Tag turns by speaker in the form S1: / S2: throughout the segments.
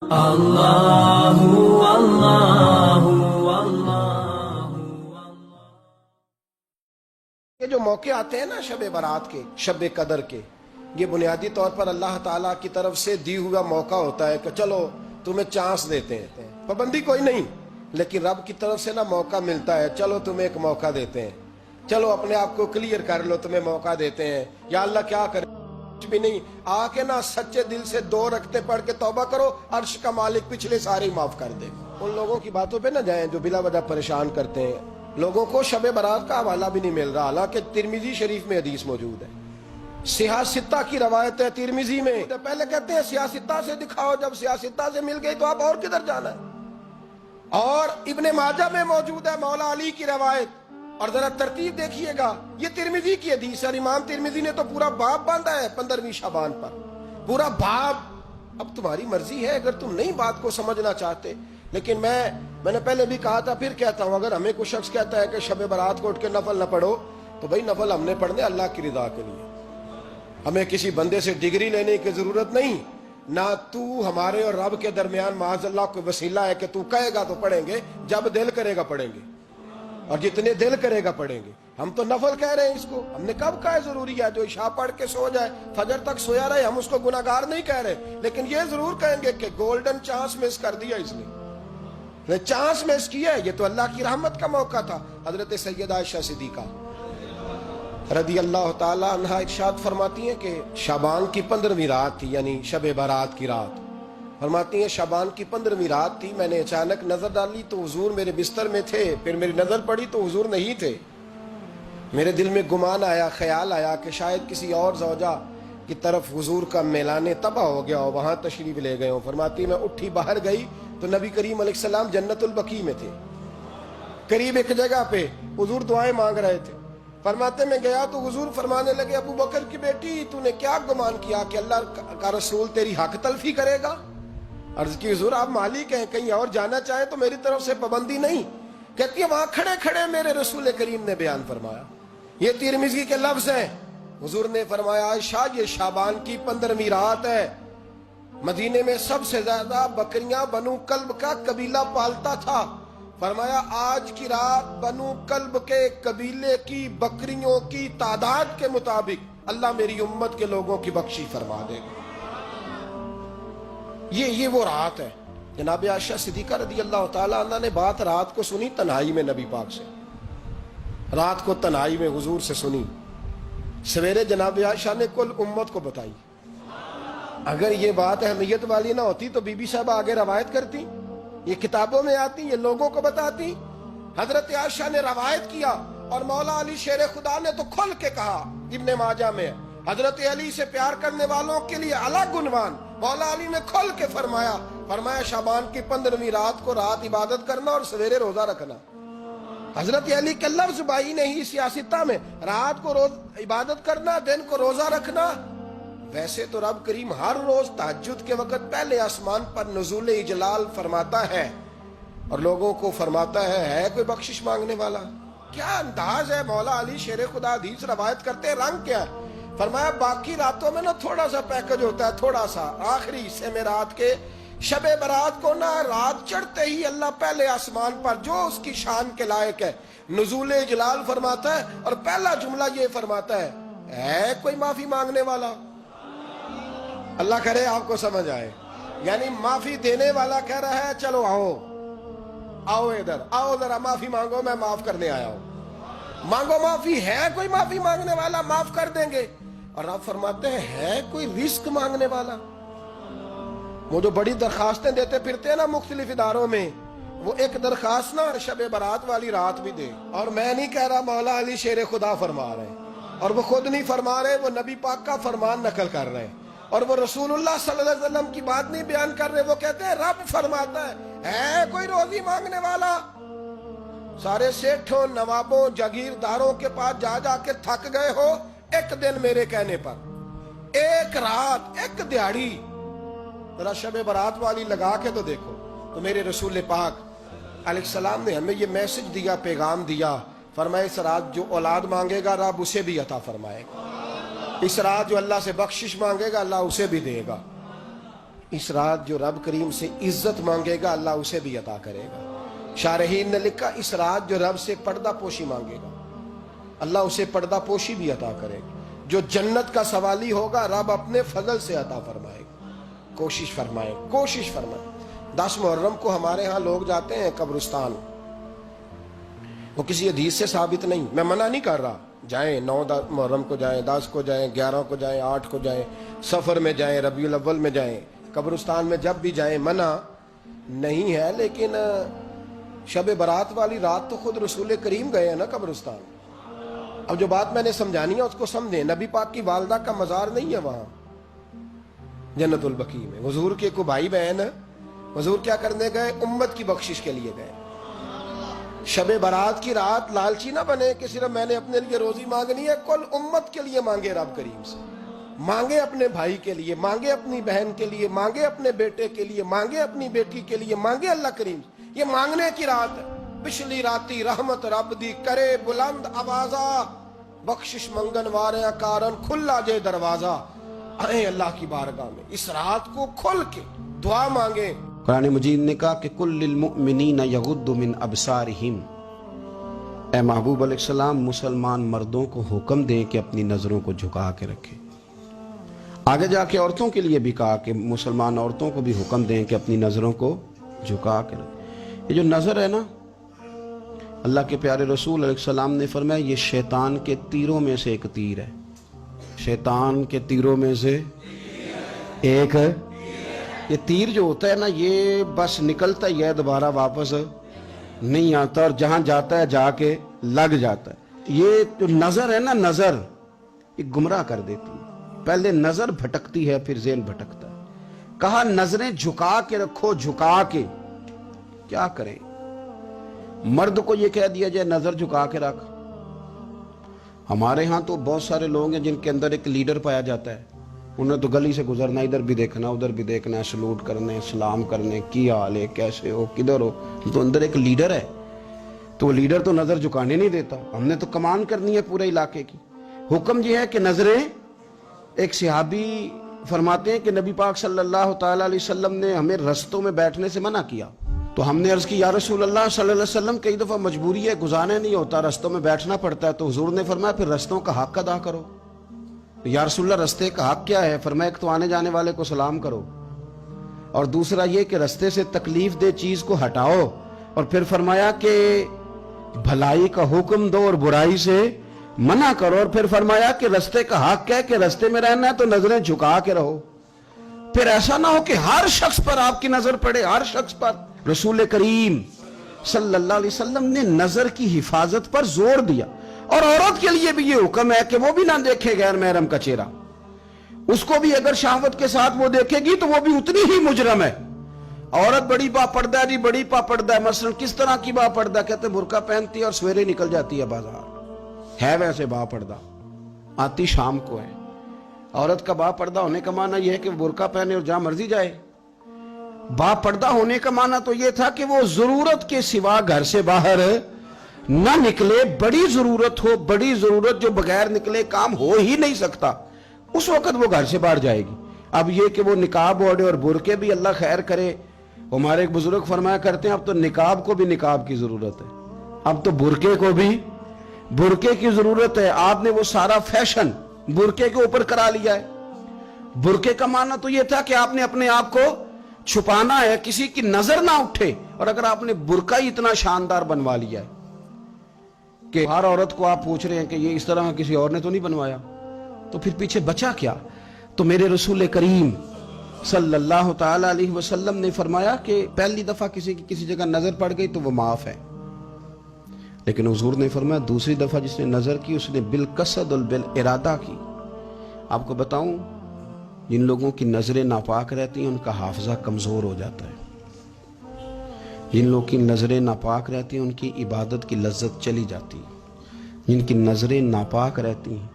S1: اللہ اللہ اللہ۔
S2: یہ جو موقع آتے ہیں نا شب برات کے، شب قدر کے، یہ بنیادی طور پر اللہ تعالیٰ کی طرف سے دی ہوا موقع ہوتا ہے کہ چلو تمہیں چانس دیتے ہیں، پابندی کوئی نہیں، لیکن رب کی طرف سے نا موقع ملتا ہے، چلو تمہیں ایک موقع دیتے ہیں، چلو اپنے آپ کو کلیئر کر لو، تمہیں موقع دیتے ہیں۔ یا اللہ کیا کرے، کچھ بھی نہیں، آ کے نا سچے دل سے 2 رکعتیں پڑھ کے توبہ کرو، عرش کا مالک پچھلے سارے ہی معاف کر دے۔ ان لوگوں کی باتوں پہ نہ جائیں جو بلا وجہ پریشان کرتے ہیں لوگوں کو۔ شب برات کا حوالہ بھی نہیں مل رہا، حالانکہ ترمذی شریف میں حدیث موجود ہے، سیاہ ستہ کی روایت ہے ترمذی میں۔ پہلے کہتے ہیں سیاہ ستہ سے دکھاؤ، جب سیاہ ستہ سے مل گئی تو آپ اور کدھر جانا ہے؟ اور ابن ماجہ میں موجود ہے مولا علی کی روایت، اور ذرا ترتیب دیکھیے گا، یہ ترمذی کی حدیث ہے، اور امام ترمذی نے تو پورا باب باندھا ہے 15ویں شعبان پر، پورا باب۔ اب تمہاری مرضی ہے اگر تم نہیں بات کو سمجھنا چاہتے، لیکن میں نے پہلے بھی کہا تھا، پھر کہتا ہوں، اگر ہمیں کوئی شخص کہتا ہے کہ شب برات کو اٹھ کے نفل نہ پڑھو، تو بھائی نفل ہم نے پڑھنے اللہ کی رضا کے لیے، ہمیں کسی بندے سے ڈگری لینے کی ضرورت نہیں، نہ تو ہمارے اور رب کے درمیان معاذ اللہ کوئی وسیلہ ہے کہ تو کہے گا تو پڑھیں گے، جب دل کرے گا پڑھیں گے، اور جتنے دل کرے گا پڑھیں گے۔ ہم تو نفل کہہ رہے ہیں اس کو، ہم نے کب کہا ہے ضروری ہے جو عشاء پڑھ کے سو جائے فجر تک سویا رہے، ہم اس کو گناہگار نہیں کہہ رہے، لیکن یہ ضرور کہیں گے کہ گولڈن چانس مس کر دیا اس نے چانس مس کیا ہے، یہ تو اللہ کی رحمت کا موقع تھا۔ حضرت سیدہ عائشہ صدیقہ رضی اللہ تعالی عنہا ارشاد فرماتی ہیں کہ شعبان کی 15ویں رات تھی، یعنی شب برات کی رات، فرماتی ہیں شعبان کی 15ویں رات تھی، میں نے اچانک نظر ڈالی تو حضور میرے بستر میں تھے، پھر میری نظر پڑی تو حضور نہیں تھے، میرے دل میں گمان آیا، خیال آیا کہ شاید کسی اور زوجہ کی طرف حضور کا میلان تباہ ہو گیا ہو، وہاں تشریف لے گئے ہوں۔ فرماتی میں اٹھی باہر گئی تو نبی کریم علیہ السلام جنت البقیع میں تھے، قریب ایک جگہ پہ حضور دعائیں مانگ رہے تھے۔ فرماتے میں گیا تو حضور فرمانے لگے، ابو بکر کی بیٹی تو نے کیا گمان کیا کہ اللہ کا رسول تیری حق تلفی کرے گا؟ عرض کی حضور آپ مالک ہیں، کہیں اور جانا چاہیں تو میری طرف سے پابندی نہیں۔ کہتی ہے وہاں کھڑے کھڑے میرے رسول کریم نے بیان فرمایا، یہ ترمذی کے لفظ ہیں، حضور نے فرمایا عائشہ یہ شعبان کی 15ویں رات ہے، مدینے میں سب سے زیادہ بکریاں بنو کلب کا قبیلہ پالتا تھا، فرمایا آج کی رات بنو کلب کے قبیلے کی بکریوں کی تعداد کے مطابق اللہ میری امت کے لوگوں کی بخشی فرما دے گا۔ یہ وہ رات ہے۔ جناب عائشہ صدیقہ رضی اللہ تعالی عنہ نے بات رات کو سنی تنہائی میں، نبی پاک سے رات کو تنہائی میں حضور سے سنی، سویرے جناب عائشہ نے کل امت کو بتائی۔ اگر یہ بات اہمیت والی نہ ہوتی تو بی بی صاحبہ آگے روایت کرتی، یہ کتابوں میں آتی، یہ لوگوں کو بتاتی۔ حضرت عائشہ نے روایت کیا، اور مولا علی شیر خدا نے تو کھل کے کہا، ابن ماجہ میں حضرت علی سے پیار کرنے والوں کے لیے الگ عنوان، مولا علی نے کھل کے فرمایا شعبان کی 15ویں رات کو رات عبادت کرنا اور سویرے روزہ رکھنا۔ حضرت علی کے لفظ بائی نہیں سیاستہ میں، رات کو روز عبادت کرنا، دن کو روزہ رکھنا۔ ویسے تو رب کریم ہر روز تہجد کے وقت پہلے آسمان پر نزول اجلال فرماتا ہے اور لوگوں کو فرماتا ہے کوئی بخشش مانگنے والا؟ کیا انداز ہے مولا علی شیر خدا حدیث روایت کرتے ہیں، رنگ کیا ہے؟ فرمایا باقی راتوں میں نا تھوڑا سا پیکج ہوتا ہے، تھوڑا سا آخری حصے میں رات کے شب برات کو نا رات چڑھتے ہی اللہ پہلے آسمان پر جو اس کی شان کے لائق ہے نزول جلال فرماتا ہے، اور پہلا جملہ یہ فرماتا ہے کوئی معافی مانگنے والا؟ اللہ کرے آپ کو سمجھ آئے، یعنی معافی دینے والا کہہ رہا ہے چلو آؤ ادھر، آؤ ذرا معافی مانگو، میں معاف کرنے آیا ہوں، مانگو معافی، ہے کوئی معافی مانگنے والا؟ معاف کر دیں گے۔ اور آپ فرماتے ہیں ہے کوئی رزق مانگنے والا؟ وہ جو بڑی درخواستیں دیتے پھرتے ہیں نا مختلف اداروں میں، وہ ایک درخواست نا شب برات والی رات بھی دے۔ اور میں نہیں کہہ رہا مولا علی شیر خدا فرما رہے ہیں، اور وہ خود نہیں فرما رہے، وہ نبی پاک کا فرمان نقل کر رہے ہیں، اور وہ رسول اللہ صلی اللہ علیہ وسلم کی بات نہیں بیان کر رہے، وہ کہتے ہیں رب فرماتا ہے کوئی روزی مانگنے والا؟ سارے سیٹھوں نوابوں جاگیرداروں کے پاس جا جا کے تھک گئے ہو، ایک دن میرے کہنے پر، ایک رات، ایک دیہڑی ذرا شب برات والی لگا کے تو دیکھو۔ تو میرے رسول پاک علیہ السلام نے ہمیں یہ میسج دیا، پیغام دیا، فرمائے اس رات جو اولاد مانگے گا رب اسے بھی عطا فرمائے گا، اس رات جو اللہ سے بخشش مانگے گا اللہ اسے بھی دے گا۔ اس رات جو رب کریم سے عزت مانگے گا اللہ اسے بھی عطا کرے گا. شارحین نے لکھا اس رات جو رب سے پردہ پوشی مانگے گا اللہ اسے پردہ پوشی بھی عطا کرے گا. جو جنت کا سوالی ہوگا رب اپنے فضل سے عطا فرمائے گا. کوشش فرمائیں. 10 محرم کو ہمارے ہاں لوگ جاتے ہیں قبرستان. وہ کسی حدیث سے ثابت نہیں, میں منع نہیں کر رہا, جائیں 9 محرم کو جائیں, 10 کو جائیں, 11 کو جائیں, 8 کو جائیں, سفر میں جائیں, ربیع الاول میں جائیں, قبرستان میں جب بھی جائیں, منع نہیں ہے. لیکن شب برات والی رات تو خود رسول کریم گئے ہیں نا قبرستان. اب جو بات میں نے سمجھانی ہے اس کو سمجھیں. نبی پاک کی والدہ کا مزار نہیں ہے وہاں جنت البقیع میں. حضور کے کو بھائی بہن, حضور کیا کرنے گئے؟ امت کی بخشش کے لیے گئے. شب برات کی رات لالچی نہ بنے کہ صرف میں نے اپنے لیے روزی مانگنی ہے. کل امت کے لیے مانگے رب کریم سے. مانگے اپنے بھائی کے لیے, مانگے اپنی بہن کے لیے, مانگے اپنے بیٹے کے لیے, مانگے اپنی بیٹی کے لیے, مانگے اللہ کریم. یہ مانگنے کی رات ہے. پچھلی راتی رحمت رب دی کرے بلند آوازہ, بخشش منگن واریاں کارن کھلا جے دروازہ. آئیں اللہ کی بارگاہ میں اس رات کو کھل کے دعا مانگیں.
S3: قرآن مجید نے کہا کہ کل للمؤمنین یغضوا من ابصارہم. اے محبوب علیہ السلام مسلمان مردوں کو حکم دیں کہ اپنی نظروں کو جھکا کے رکھیں. آگے جا کے عورتوں کے لیے بھی کہا کہ مسلمان عورتوں کو بھی حکم دیں کہ اپنی نظروں کو جھکا کے رکھیں. یہ جو نظر ہے نا, اللہ کے پیارے رسول علیہ السلام نے فرمایا یہ شیطان کے تیروں میں سے ایک تیر ہے. شیطان کے تیروں میں سے ایک. یہ تیر جو ہوتا ہے نا یہ بس نکلتا ہی ہے, دوبارہ واپس نہیں آتا, اور جہاں جاتا ہے جا کے لگ جاتا ہے. یہ جو نظر ہے نا, نظر یہ گمراہ کر دیتی ہے. پہلے نظر بھٹکتی ہے پھر ذہن بھٹکتا ہے. کہا نظریں جھکا کے رکھو, جھکا کے. کیا کریں؟ مرد کو یہ کہہ دیا جائے نظر جھکا کے رکھ. ہمارے ہاں تو بہت سارے لوگ ہیں جن کے اندر ایک لیڈر پایا جاتا ہے. انہیں تو گلی سے گزرنا, ادھر بھی دیکھنا ادھر بھی دیکھنا, سلوٹ کرنے, سلام کرنے, کی حال ہے, کیسے ہو, کدھر ہو. تو اندر ایک لیڈر ہے, تو وہ لیڈر تو نظر جھکانے نہیں دیتا. ہم نے تو کمان کرنی ہے پورے علاقے کی. حکم یہ ہے کہ نظریں. ایک صحابی فرماتے ہیں کہ نبی پاک صلی اللہ تعالی علیہ وسلم نے ہمیں رستوں میں بیٹھنے سے منع کیا. تو ہم نے عرض کی یا رسول اللہ صلی اللہ علیہ وسلم کئی دفعہ مجبوری ہے, گزارنے نہیں ہوتا, رستوں میں بیٹھنا پڑتا ہے. تو حضور نے فرمایا پھر رستوں کا حق ادا کرو. یا رسول اللہ رستے کا حق کیا ہے؟ فرمایا ایک تو آنے جانے والے کو سلام کرو, اور دوسرا یہ کہ رستے سے تکلیف دہ چیز کو ہٹاؤ, اور پھر فرمایا کہ بھلائی کا حکم دو اور برائی سے منع کرو, اور پھر فرمایا کہ رستے کا حق ہے کہ رستے میں رہنا ہے تو نظریں جھکا کے رہو. پھر ایسا نہ ہو کہ ہر شخص پر آپ کی نظر پڑے, ہر شخص پر. رسول کریم صلی اللہ علیہ وسلم نے نظر کی حفاظت پر زور دیا. اور عورت کے لیے بھی یہ حکم ہے کہ وہ بھی نہ دیکھے غیر محرم کا چہرہ. اس کو بھی اگر شہوت کے ساتھ وہ دیکھے گی تو وہ بھی اتنی ہی مجرم ہے. عورت بڑی با پردہ ہے جی, بڑی پا پردہ ہے. مثلا کس طرح کی با پردہ؟ کہتے برقع پہنتی ہے اور سویرے نکل جاتی ہے بازار. ہے ویسے با پردہ, آتی شام کو ہے. عورت کا با پردہ ہونے کا معنی یہ ہے کہ برقع پہنے اور جہاں مرضی جائے. با پردہ ہونے کا معنی تو یہ تھا کہ وہ ضرورت کے سوا گھر سے باہر نہ نکلے. بڑی ضرورت ہو, بڑی ضرورت جو بغیر نکلے کام ہو ہی نہیں سکتا, اس وقت وہ گھر سے باہر جائے گی. اب یہ کہ وہ نقاب اوڑھے اور برقعے بھی اللہ خیر کرے. ہمارے ایک بزرگ فرمایا کرتے ہیں اب تو نقاب کو بھی نقاب کی ضرورت ہے, اب تو برقعے کو بھی برقعے کی ضرورت ہے. آپ نے وہ سارا فیشن برقعے کے اوپر کرا لیا ہے. برقعے کا معنی تو یہ تھا کہ آپ نے اپنے آپ کو چھپانا ہے, کسی کی نظر نہ اٹھے. اور اگر آپ نے برقع ہی اتنا شاندار بنوا لیا ہے کہ ہر عورت کو آپ پوچھ رہے ہیں کہ یہ اس طرح کسی اور نے تو نہیں بنوایا, تو پھر پیچھے بچا کیا؟ تو میرے رسول کریم صلی اللہ تعالی علیہ وسلم نے فرمایا کہ پہلی دفعہ کسی کی کسی جگہ نظر پڑ گئی تو وہ معاف ہے. لیکن حضور نے فرمایا دوسری دفعہ جس نے نظر کی اس نے بالقصد اور بالارادہ کی. آپ کو بتاؤں جن لوگوں کی نظریں ناپاک رہتی ہیں ان کا حافظہ کمزور ہو جاتا ہے. جن لوگوں کی نظریں ناپاک رہتی ہیں ان کی عبادت کی لذت چلی جاتی ہے. جن کی نظریں ناپاک رہتی ہیں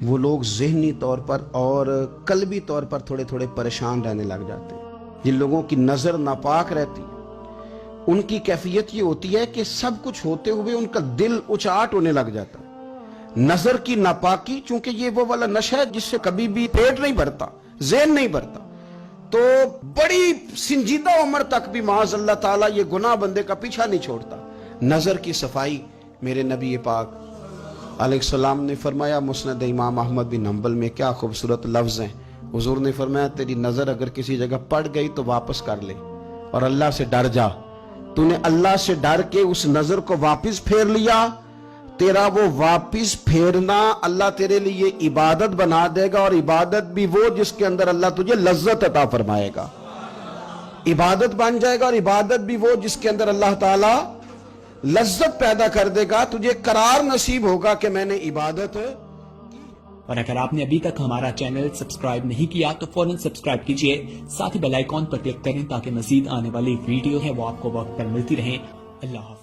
S3: وہ لوگ ذہنی طور پر اور قلبی طور پر تھوڑے تھوڑے پریشان رہنے لگ جاتے ہیں. جن لوگوں کی نظر ناپاک رہتی ان کی کیفیت یہ ہوتی ہے کہ سب کچھ ہوتے ہوئے ان کا دل اچاٹ ہونے لگ جاتا ہے. نظر کی ناپاکی چونکہ یہ وہ والا نشہ ہے جس سے کبھی بھی پیٹ نہیں بھرتا, ذہن نہیں بھرتا. تو بڑی سنجیدہ عمر تک بھی معاذ اللہ تعالیٰ یہ گناہ بندے کا پیچھا نہیں چھوڑتا. نظر کی صفائی میرے نبی پاک علیہ السلام نے فرمایا. مسند امام احمد بن حنبل میں کیا خوبصورت لفظ ہیں. حضور نے فرمایا تیری نظر اگر کسی جگہ پڑ گئی تو واپس کر لے اور اللہ سے ڈر جا. تو نے اللہ سے ڈر کے اس نظر کو واپس پھیر لیا, تیرا وہ واپس پھیرنا اللہ تیرے لیے عبادت بنا دے گا, اور عبادت بھی وہ جس کے اندر اللہ تجھے لذت عطا فرمائے گا. عبادت بن جائے گا, اور عبادت بھی وہ جس کے اندر اللہ تعالی لذت پیدا کر دے گا. تجھے قرار نصیب ہوگا کہ میں نے عبادت.
S4: اور اگر آپ نے ابھی تک ہمارا چینل سبسکرائب نہیں کیا تو فوراً سبسکرائب کیجئے, ساتھ ہی بیل آئیکن پر کلک کریں تاکہ مزید آنے والی ویڈیو ہے وہ آپ کو وقت پر ملتی رہیں. اللہ حافظ.